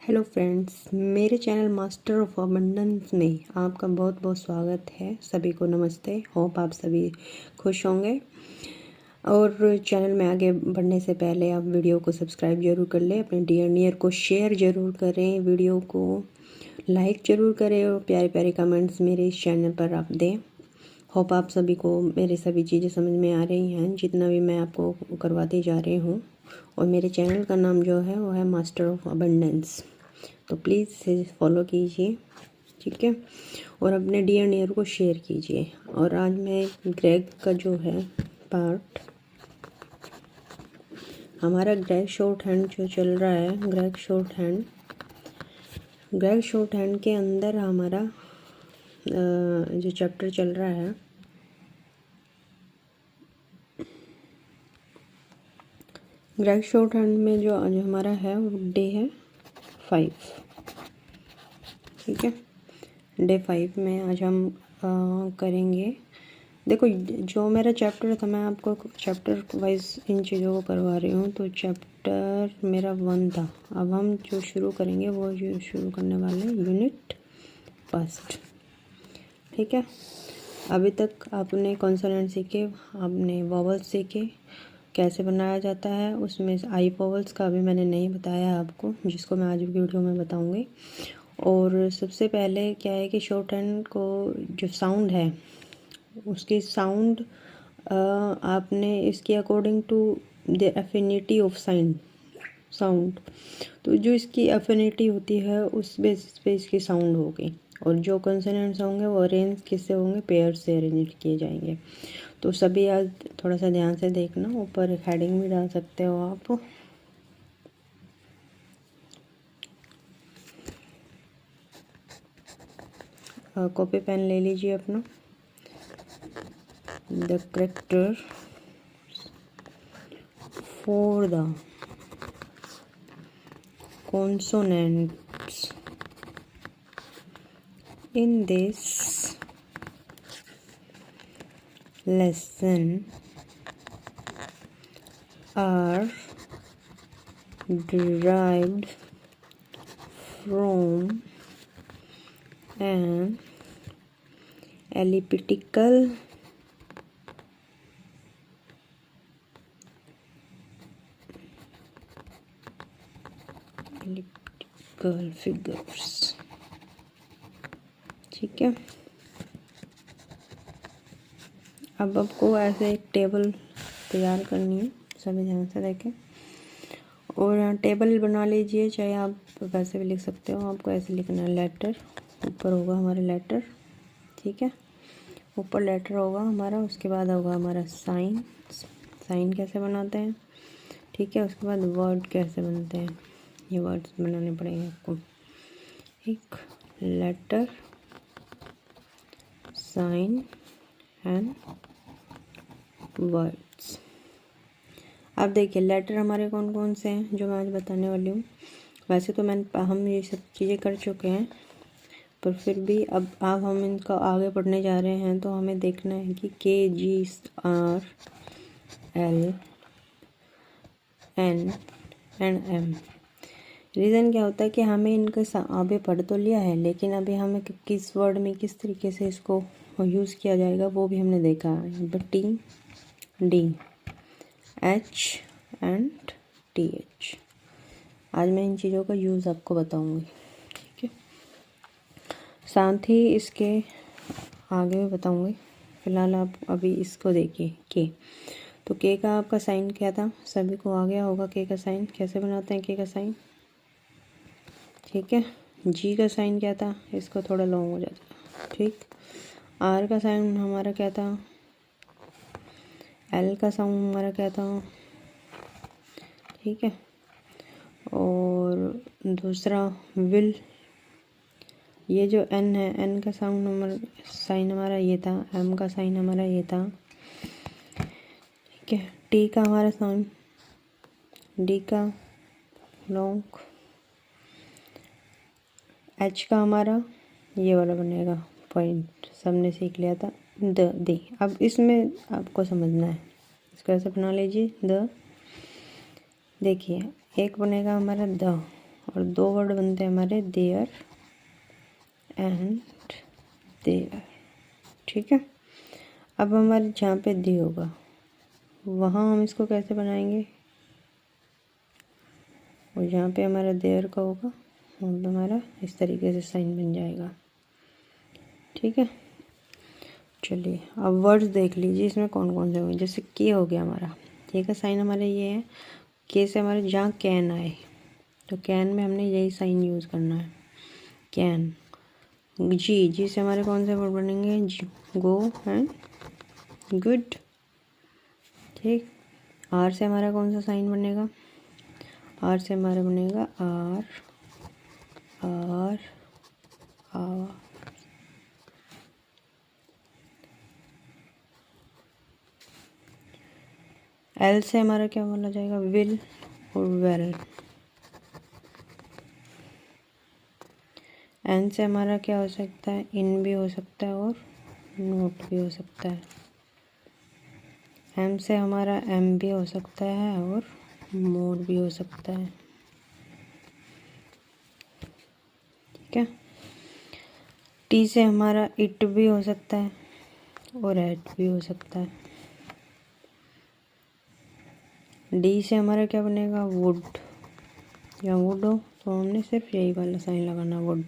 Hello friends, मेरे channel master of abundance में आपका बहुत बहुत स्वागत है। सभी को नमस्ते। होप आप सभी खुश होंगे। और चैनल में आगे बढ़ने से पहले आप वीडियो को सब्सक्राइब जरूर कर लें, अपने डियर नियर को शेयर ज़रूर करें, वीडियो को लाइक ज़रूर करें और प्यारे प्यारे कमेंट्स मेरे इस चैनल पर आप दें। होप आप सभी को मेरी सभी चीज़ें समझ में आ रही हैं, जितना भी मैं आपको करवाती जा रही हूँ। और मेरे चैनल का नाम जो है वो है मास्टर ऑफ अबंडेंस, तो प्लीज़ इसे फॉलो कीजिए, ठीक है। और अपने डियर नियर को शेयर कीजिए। और आज मैं ग्रेग का जो है पार्ट, हमारा ग्रेग शॉर्ट हैंड जो चल रहा है, ग्रेग शॉर्ट हैंड के अंदर हमारा जो चैप्टर चल रहा है, ग्रेग शॉर्ट हैंड में जो आज हमारा है वो डे है 5, ठीक है। डे 5 में आज हम करेंगे। देखो, जो मेरा चैप्टर था, मैं आपको चैप्टर वाइज इन चीज़ों को करवा रही हूँ। तो चैप्टर मेरा 1 था। अब हम जो शुरू करेंगे वो जो शुरू करने वाले हैं यूनिट फर्स्ट, ठीक है। अभी तक आपने कॉन्सोनेंट सीखे, आपने वॉवल्स सीखे, कैसे बनाया जाता है। उसमें आई वॉवल्स का अभी मैंने नहीं बताया आपको, जिसको मैं आज वीडियो में बताऊँगी। और सबसे पहले क्या है कि शॉर्ट हैंड को जो साउंड है, उसकी साउंड आपने इसके according to the affinity of sound, तो जो इसकी एफिनिटी होती है उस बेसिस पे इसकी साउंड होगी। और जो कंसोनेंट्स होंगे वो अरेंज किससे होंगे, पेयर से अरेंज किए जाएंगे। तो सभी आज थोड़ा सा ध्यान से देखना, ऊपर हेडिंग भी डाल सकते हो आप। कॉपी पेन ले लीजिए अपना। The character for the consonants in this lesson are derived from an elliptical figures, ठीक है। अब आपको ऐसे एक टेबल तैयार करनी है, सभी ध्यान से देखें। और यहाँ टेबल बना लीजिए, चाहे आप वैसे भी लिख सकते हो। आपको ऐसे लिखना है, लेटर ऊपर होगा हमारा लेटर, ठीक है। ऊपर लेटर होगा हमारा, उसके बाद होगा हमारा साइन कैसे बनाते हैं, ठीक है। उसके बाद वर्ड कैसे बनते हैं, ये वर्ड्स बनाने पड़ेंगे आपको। एक लेटर, साइन एंड वर्ड्स। अब देखिए लेटर हमारे कौन कौन से हैं जो मैं आज बताने वाली हूँ। वैसे तो हम ये सब चीज़ें कर चुके हैं, पर फिर भी अब हम इनका आगे पढ़ने जा रहे हैं। तो हमें देखना है कि KGRL N and M। Reason क्या होता है कि हमें इनका आगे पढ़ तो लिया है, लेकिन अभी हमें किस वर्ड में किस तरीके से इसको यूज़ किया जाएगा वो भी हमने देखा है। T, D, H and TH। आज मैं इन चीज़ों का यूज़ आपको बताऊंगी, ठीक है। साथ ही इसके आगे भी बताऊंगी। फिलहाल आप अभी इसको देखिए, के। तो के का आपका साइन क्या था, सभी को आ गया होगा। के का साइन कैसे बनाते हैं, के का साइन, ठीक है। जी का साइन क्या था, इसको थोड़ा लॉन्ग हो जाता है, ठीक। आर का साइन हमारा क्या था, एल का साउंड हमारा क्या था, ठीक है। और दूसरा विल, ये जो एन है, एन का साउंड हमारा साइन हमारा ये था। एम का साइन हमारा ये था, ठीक है। टी का हमारा साउंड, डी का लॉन्ग, एच का हमारा ये वाला बनेगा पॉइंट, सबने सीख लिया था। द। अब इसमें आपको समझना है, इसको ऐसे बना लीजिए। द, देखिए एक बनेगा हमारा द और दो वर्ड बनते हैं हमारे देयर एंड देयर। ठीक है, अब हमारे जहाँ पे दे होगा वहाँ हम इसको कैसे बनाएंगे, और जहाँ पे हमारा देयर का होगा वहाँ पे हमारा इस तरीके से साइन बन जाएगा। ठीक है, चलिए अब वर्ड्स देख लीजिए इसमें कौन कौन से होंगे। जैसे के हो गया हमारा, के का साइन हमारे ये है, के से हमारे जहाँ कैन आए तो कैन में हमने यही साइन यूज़ करना है, कैन। जी, जी से हमारे कौन से वर्ड बनेंगे, गो एंड गुड। ठीक, आर से हमारा कौन सा साइन बनेगा, आर से हमारा बनेगा आर, आर, आ। एल से हमारा क्या बोला जाएगा, विल और वेल। एन से हमारा क्या हो सकता है, इन भी हो सकता है और नोट भी हो सकता है। एम से हमारा एम भी हो सकता है और मोर भी हो सकता है। ठीक है, टी से हमारा इट भी हो सकता है और एट भी हो सकता है। डी से हमारा क्या बनेगा, वुड या वुड हो तो हमने सिर्फ यही वाला साइन लगाना, वुड।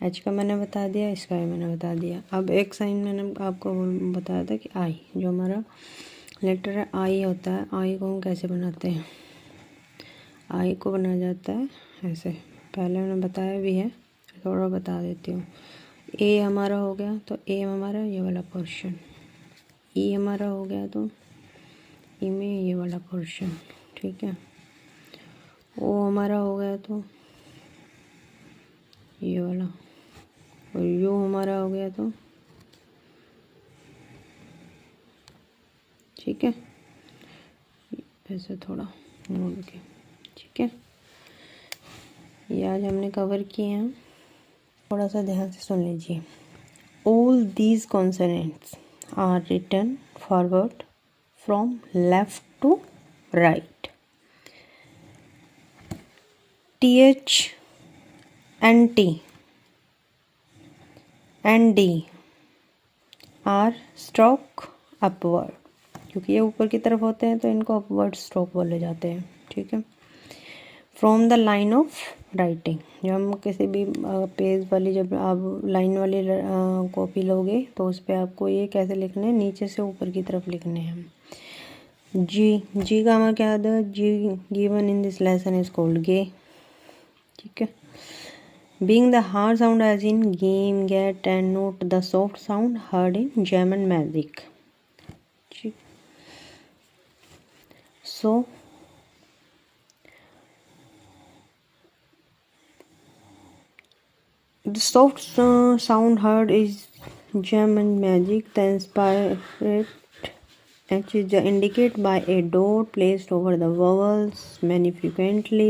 एच का मैंने बता दिया, इसका भी मैंने बता दिया। अब एक साइन मैंने आपको बताया था कि आई, जो हमारा लेटर है आई होता है, आई को हम कैसे बनाते हैं, आई को बनाया जाता है ऐसे, पहले मैंने बताया भी है, थोड़ा बता देती हूँ। ए हमारा हो गया तो ए हमारा ये वाला पोर्शन, ई हमारा हो गया तो ई में ये वाला पोर्शन। ठीक है, ओ हमारा हो गया तो ये वाला, और यू हमारा हो गया तो, ठीक है, ऐसे थोड़ा मोड़ के। ठीक है, ये आज हमने कवर किए हैं, थोड़ा सा ध्यान से सुन लीजिए। All these consonants are written forward from left to right. TH and T and D are stroke upward, क्योंकि ये ऊपर की तरफ होते हैं तो इनको अपवर्ड स्ट्रोक बोले जाते हैं। ठीक है, from the line of writing, जब हम किसी भी पेज वाली, जब आप लाइन वाली कॉपी लोगे तो उस पर आपको ये कैसे लिखने हैं, नीचे से ऊपर की तरफ लिखने हैं। जी, जी का हमारा क्या है, जी given in this lesson is called गे। ठीक है, being the hard sound as in game, get and note, the soft sound heard in gem and magic. So the soft sound heard is gem and magic. The inspired H is indicated by a dot placed over the vowels. Many frequently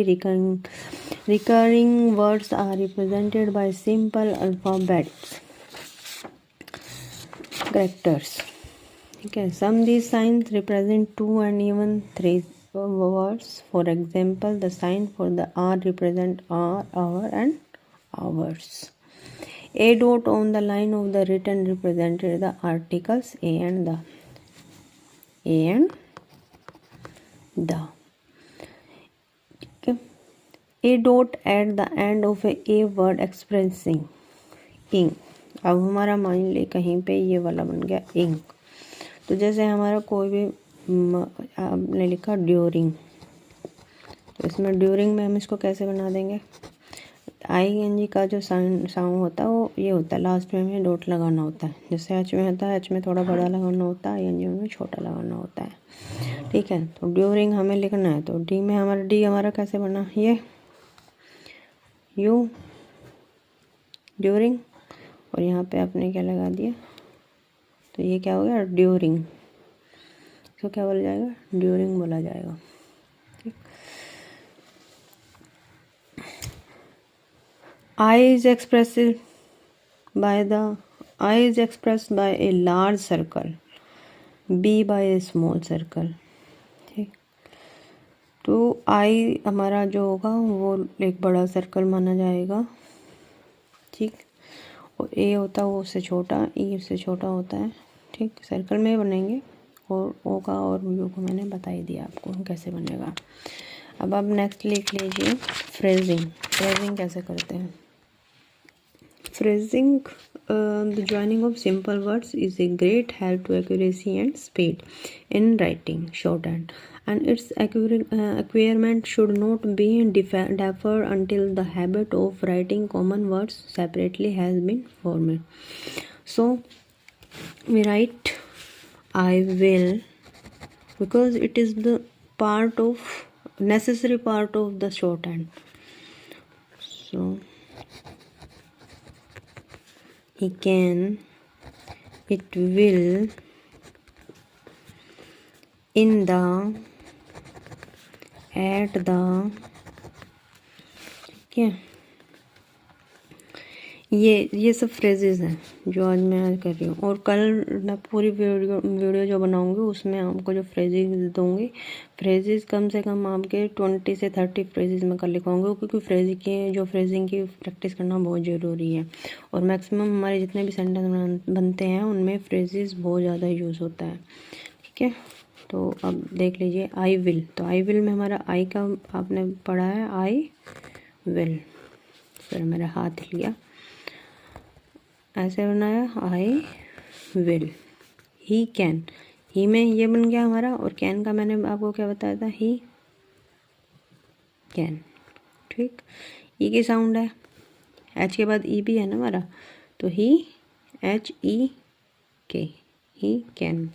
recurring words are represented by simple alphabets characters. Okay, some these signs represent 2 and even 3 words. For example, the sign for the R represent R, hour and hours. A dot on the line of the written represented the articles a and the. A and the. Okay. A dot at the end of a word expressing ing. अब हमारा मान ले कहीं पे ये वाला बन गया इंग, तो जैसे हमारा कोई भी आपने लिखा ड्यूरिंग, तो इसमें ड्यूरिंग में हम इसको कैसे बना देंगे, ING का जो साउंड होता है वो ये होता है, लास्ट में हमें डॉट लगाना होता है। जैसे एच में होता है, एच में थोड़ा बड़ा लगाना होता है, ING में छोटा लगाना होता है। ठीक है, तो ड्यूरिंग हमें लिखना है, तो डी में हमारा डी हमारा कैसे बना, ये यू ड्यूरिंग, और यहाँ पे आपने क्या लगा दिया, तो ये क्या हो गया ड्यूरिंग, इसको क्या बोला जाएगा, ड्यूरिंग बोला जाएगा। I is expressed by a large circle, B by a small circle. ठीक, तो आई हमारा जो होगा वो एक बड़ा सर्कल माना जाएगा, ठीक। और ए होता है वो उससे छोटा, ई उससे छोटा होता है, ठीक। सर्कल में बनेंगे और ओ का और यू को मैंने बता ही दिया आपको कैसे बनेगा। अब आप नेक्स्ट लिख लीजिए फ्रेजिंग। फ्रेजिंग कैसे करते हैं? Phrasing the joining of simple words is a great help to accuracy and speed in writing shorthand, and its acquirement should not be deferred until the habit of writing common words separately has been formed. So we write I will because it is the necessary part of the shorthand. So he can, it will, in the, at the, ठीक है। ये सब phrases हैं जो आज मैं आज कर रही हूँ, और कल मैं पूरी वीडियो जो बनाऊँगी उसमें आपको जो फ्रेजेस दूँगी, फ्रेजेस कम से कम आपके 20 से 30 फ्रेजेस मैं कल लिखवाऊँगी, क्योंकि फ्रेजिंग की प्रैक्टिस करना बहुत ज़रूरी है। और मैक्सिमम हमारे जितने भी सेंटेंस बनते हैं उनमें फ्रेजेस बहुत ज़्यादा यूज़ होता है, ठीक है। तो अब देख लीजिए आई विल, तो आई विल में हमारा आई का आपने पढ़ा है आई विल, फिर मेरा हाथ लिया ऐसे बनाया आई विल। ही कैन, ही में ये बन गया हमारा, और कैन का मैंने आपको क्या बताया था, ही कैन, ठीक। ई की साउंड है, एच के बाद ई भी है ना हमारा, तो ही एच ई के, he can.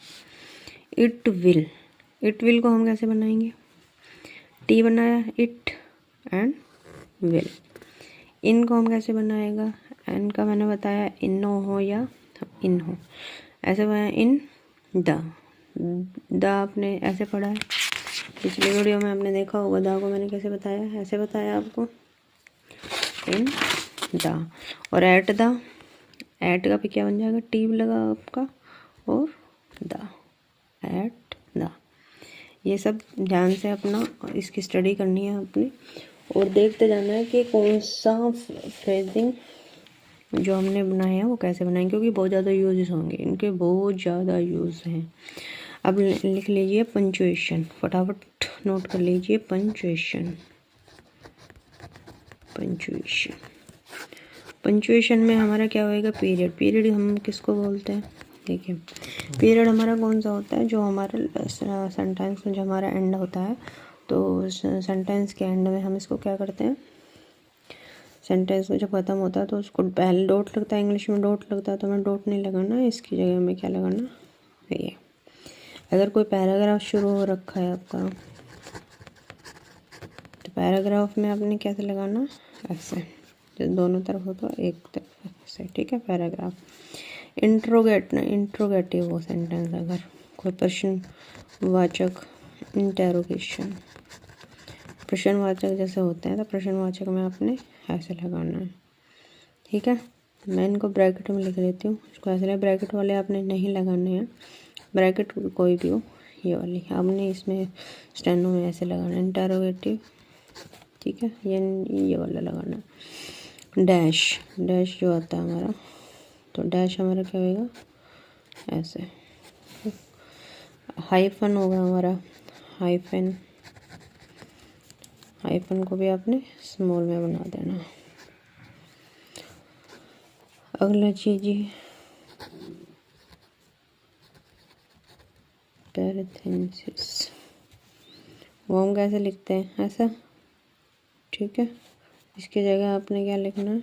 It will, it will को हम कैसे बनाएंगे, टी बनाया इट एंड विल। इन को हम कैसे बनाएगा, एन का मैंने बताया इनो हो या इन हो, ऐसे बनाया इन द आपने ऐसे पढ़ा है, पिछले वीडियो में आपने देखा होगा द को मैंने कैसे बताया, ऐसे बताया आपको इन द। और एट का भी क्या बन जाएगा, टी लगा आपका और द, एट द। ये सब ध्यान से अपना इसकी स्टडी करनी है अपनी, और देखते जाना है कि कौन सा फ्रेजिंग जो हमने बनाए हैं वो कैसे बनाएंगे, क्योंकि बहुत ज़्यादा यूजेस होंगे इनके, बहुत ज़्यादा यूज़ हैं। अब लिख लीजिए पंचुएशन, फटाफट नोट कर लीजिए पंचुएशन। पंचुएशन में हमारा क्या होएगा, पीरियड। पीरियड हम किसको बोलते हैं, देखिए पीरियड हमारा कौन सा होता है, जो हमारा सेंटेंस में जो हमारा एंड होता है, तो सेंटेंस के एंड में हम इसको क्या करते हैं, सेंटेंस में जब ख़त्म होता है तो उसको पहले डॉट लगता है, इंग्लिश में डॉट लगता है, तो हमें डॉट नहीं लगाना, इसकी जगह में क्या लगाना, ये। अगर कोई पैराग्राफ शुरू हो रखा है आपका, तो पैराग्राफ में आपने कैसे लगाना, ऐसे, जो दोनों तरफ हो तो एक तरफ ऐसे, ठीक है। पैराग्राफ इंट्रोगेटिव हो सेंटेंस, अगर कोई प्रश्नवाचक, इंटेरोगेशन, प्रश्नवाचक जैसे होते हैं, तो प्रश्नवाचक में आपने ऐसे लगाना है, ठीक है। मैं इनको ब्रैकेट में लिख लेती हूँ, इसको ऐसे, ब्रैकेट वाले आपने नहीं लगाने हैं, ब्रैकेट कोई भी हो, ये वाली आपने इसमें स्टेनो में ऐसे लगाना है, इंटेरोगेटिव, ठीक है। ये वाला लगाना है। डैश जो आता है हमारा, तो डैश हमारा क्या होगा, ऐसे। हाइफन होगा हमारा, हाइफन को भी आपने स्मॉल में बना देना। अगला चीज पैरेंथेसिस, वो हम कैसे लिखते हैं, ऐसा, ठीक है। इसकी जगह आपने क्या लिखना है,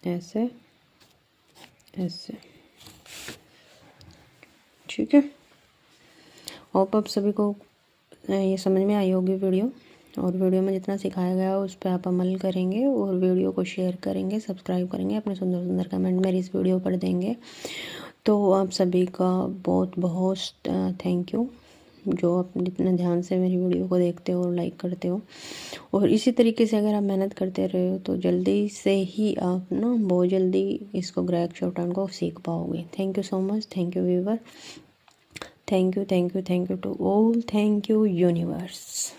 ऐसे, ठीक है। होप आप सभी को ये समझ में आई होगी वीडियो, और वीडियो में जितना सिखाया गया उस पर आप अमल करेंगे, और वीडियो को शेयर करेंगे, सब्सक्राइब करेंगे, अपने सुंदर सुंदर कमेंट मेरी इस वीडियो पर देंगे। तो आप सभी का बहुत बहुत थैंक यू, जो आप इतना ध्यान से मेरी वीडियो को देखते हो और लाइक करते हो। और इसी तरीके से अगर आप मेहनत करते रहे हो तो जल्दी से ही आप ना बहुत जल्दी इसको ग्रैक शॉर्टहैंड को सीख पाओगे। Thank you so much, thank you viewer. Thank you, thank you, thank you to all, thank you universe.